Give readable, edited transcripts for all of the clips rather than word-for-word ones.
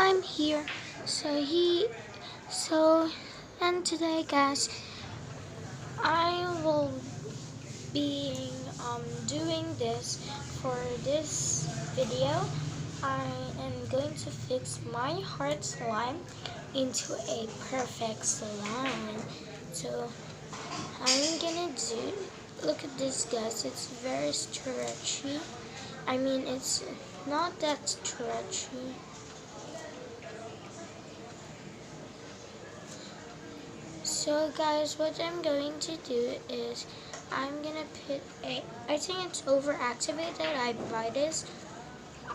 I'm here. So and today, guys, I will be doing this for this video. I am going to fix my heart slime into a perfect slime. So I'm gonna look at this, guys. It's very stretchy. I mean, it's not that stretchy. So guys, what I'm going to do is I'm gonna put I think it's overactivated. I buy this.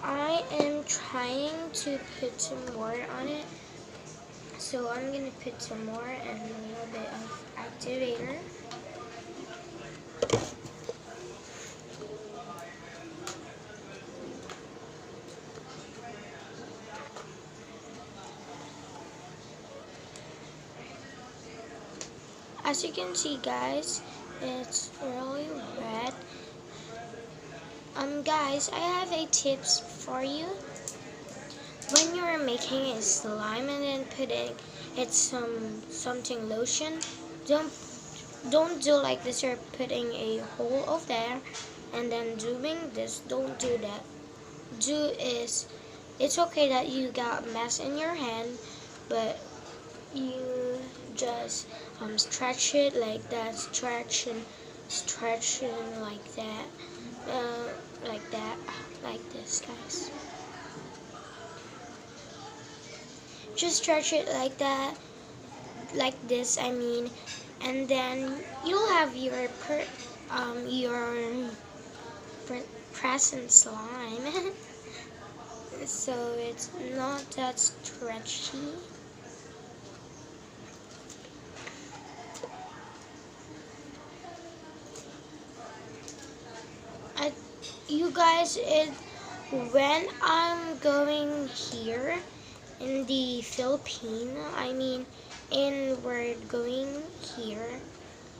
I am trying to put some more on it. So I'm gonna put some more and a little bit of activator. As you can see, guys, it's really red. Guys, I have a tips for you. When you're making a slime and then putting something lotion, don't do like this. You're putting a hole over there and then doing this. Don't do that. It's okay that you got mess in your hand, but you just stretch it like that, stretch and like that, like this, guys. Just stretch it like that, like this, I mean, and then you'll have your present slime. So it's not that stretchy. You guys, when I'm going here in the Philippines, I mean, we're going here,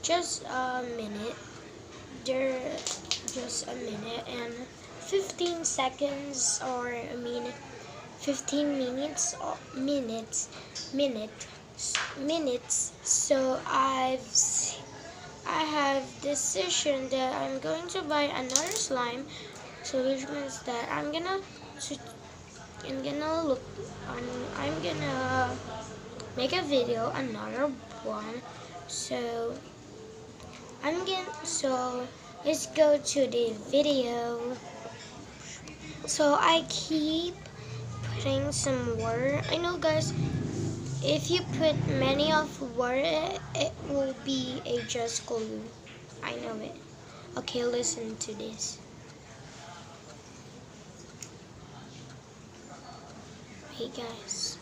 just a minute, just a minute and 15 seconds, or I mean 15 minutes, minutes. So I have decision that I'm going to buy another slime, so which means that I'm gonna make a video, another one. So let's go to the video. So I keep putting some water. I know, guys, if you put many of water, it will be a just glue. I know it. Okay, listen to this. Hey, guys.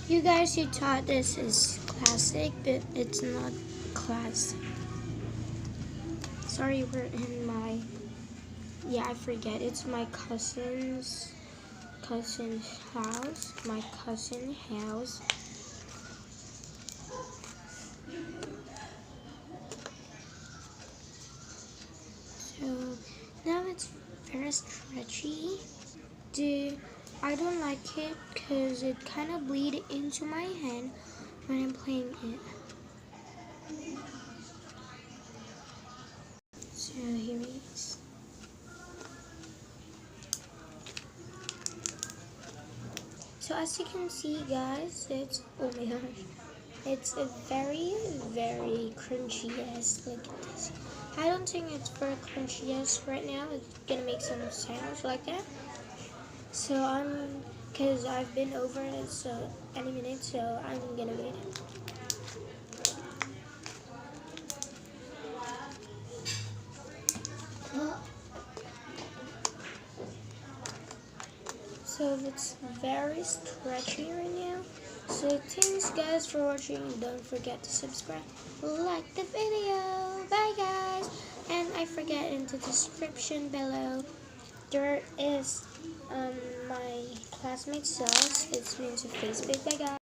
You guys, you thought this is classic, but it's not classic. Sorry, we're in I forget. It's my cousin's house. My cousin's house. So now it's very stretchy. I don't like it because it kind of bleed into my hand when I'm playing it. So here it is. So as you can see, guys, it's, oh my gosh, it's a very, very crunchy. Yes, look at this. I don't think it's very crunchy. Yes, right now it's gonna make some sounds like that. So because I've been over it, so any minute, so I'm gonna wait. So it's very stretchy right now. So thanks, guys, for watching. Don't forget to subscribe, like the video. Bye, guys. And I forget in the description below, there is my classmate sells. It's means to Facebook by guys.